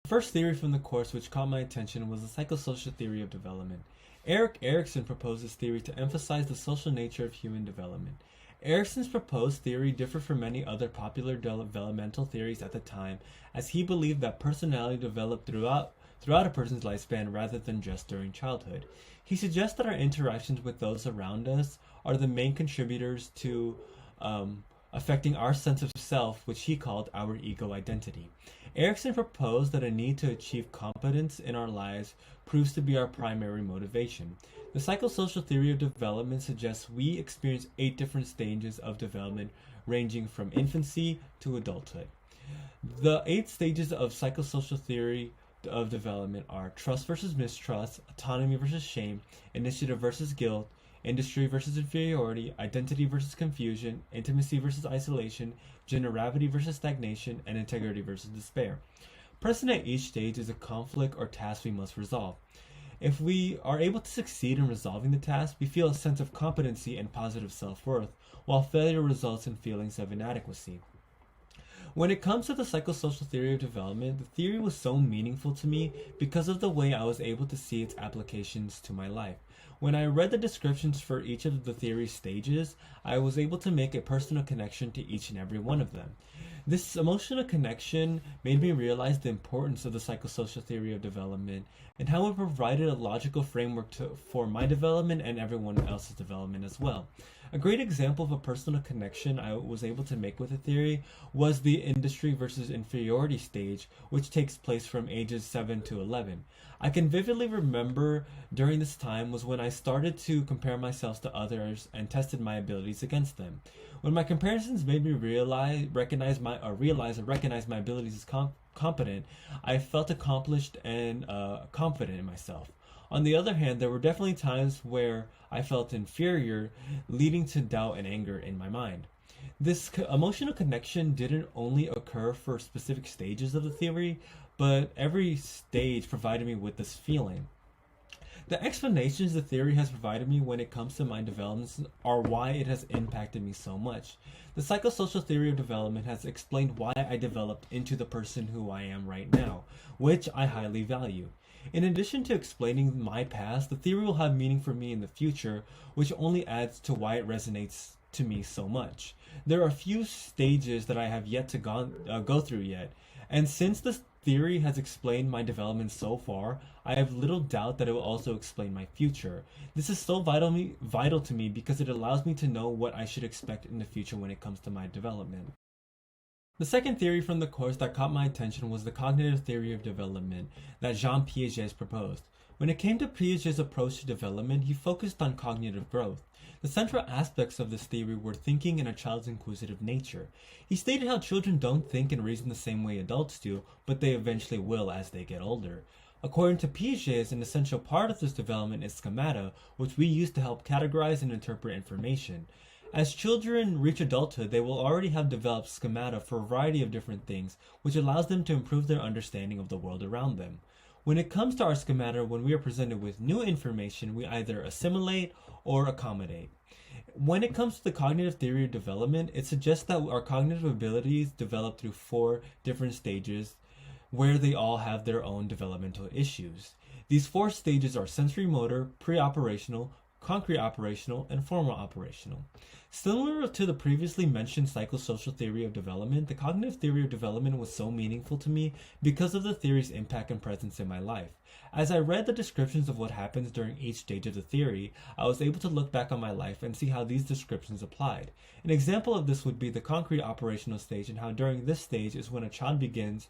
The first theory from the course which caught my attention was the psychosocial theory of development. Erik Erikson proposed this theory to emphasize the social nature of human development. Erikson's proposed theory differed from many other popular developmental theories at the time, as he believed that personality developed throughout a person's lifespan rather than just during childhood. He suggests that our interactions with those around us are the main contributors to affecting our sense of self, which he called our ego identity. Erikson proposed that a need to achieve competence in our lives proves to be our primary motivation. The psychosocial theory of development suggests we experience 8 different stages of development, ranging from infancy to adulthood. The 8 stages of psychosocial theory of development are trust versus mistrust, autonomy versus shame, initiative versus guilt, industry versus inferiority, identity versus confusion, intimacy versus isolation, generality versus stagnation, and integrity versus despair. Present at each stage is a conflict or task we must resolve. If we are able to succeed in resolving the task, we feel a sense of competency and positive self-worth, while failure results in feelings of inadequacy. When it comes to the psychosocial theory of development, the theory was so meaningful to me because of the way I was able to see its applications to my life. When I read the descriptions for each of the theory stages, I was able to make a personal connection to each and every one of them. This emotional connection made me realize the importance of the psychosocial theory of development and how it provided a logical framework for my development and everyone else's development as well. A great example of a personal connection I was able to make with the theory was the industry versus inferiority stage, which takes place from ages 7 to 11. I can vividly remember during this time was when I started to compare myself to others and tested my abilities against them. When my comparisons made me recognize my abilities as competent, I felt accomplished and confident in myself. On the other hand, there were definitely times where I felt inferior, leading to doubt and anger in my mind. This emotional connection didn't only occur for specific stages of the theory, but every stage provided me with this feeling. The explanations the theory has provided me when it comes to my developments are why it has impacted me so much. The psychosocial theory of development has explained why I developed into the person who I am right now, which I highly value. In addition to explaining my past, the theory will have meaning for me in the future, which only adds to why it resonates to me so much. There are a few stages that I have yet to go through yet, and since this theory has explained my development so far, I have little doubt that it will also explain my future. This is so vital to me because it allows me to know what I should expect in the future when it comes to my development. The second theory from the course that caught my attention was the cognitive theory of development that Jean Piaget proposed. When it came to Piaget's approach to development, he focused on cognitive growth. The central aspects of this theory were thinking and a child's inquisitive nature. He stated how children don't think and reason the same way adults do, but they eventually will as they get older. According to Piaget, an essential part of this development is schemata, which we use to help categorize and interpret information. As children reach adulthood, they will already have developed schemata for a variety of different things, which allows them to improve their understanding of the world around them. When it comes to our schemata, when we are presented with new information, we either assimilate or accommodate. When it comes to the cognitive theory of development, it suggests that our cognitive abilities develop through 4 different stages where they all have their own developmental issues. These 4 stages are sensory motor, pre-operational, concrete operational, and formal operational. Similar to the previously mentioned psychosocial theory of development, the cognitive theory of development was so meaningful to me because of the theory's impact and presence in my life. As I read the descriptions of what happens during each stage of the theory, I was able to look back on my life and see how these descriptions applied. An example of this would be the concrete operational stage, and how during this stage is when a child begins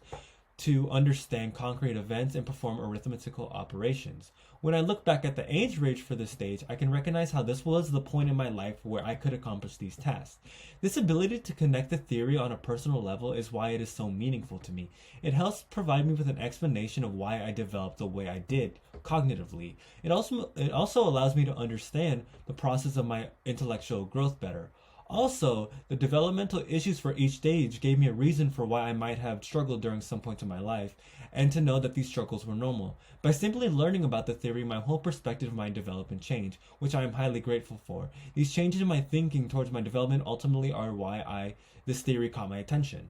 to understand concrete events and perform arithmetical operations. When I look back at the age range for this stage, I can recognize how this was the point in my life where I could accomplish these tasks. This ability to connect the theory on a personal level is why it is so meaningful to me. It helps provide me with an explanation of why I developed the way I did, cognitively. It also allows me to understand the process of my intellectual growth better. Also, the developmental issues for each stage gave me a reason for why I might have struggled during some point in my life, and to know that these struggles were normal. By simply learning about the theory, my whole perspective of my development changed, which I am highly grateful for. These changes in my thinking towards my development ultimately are why this theory caught my attention.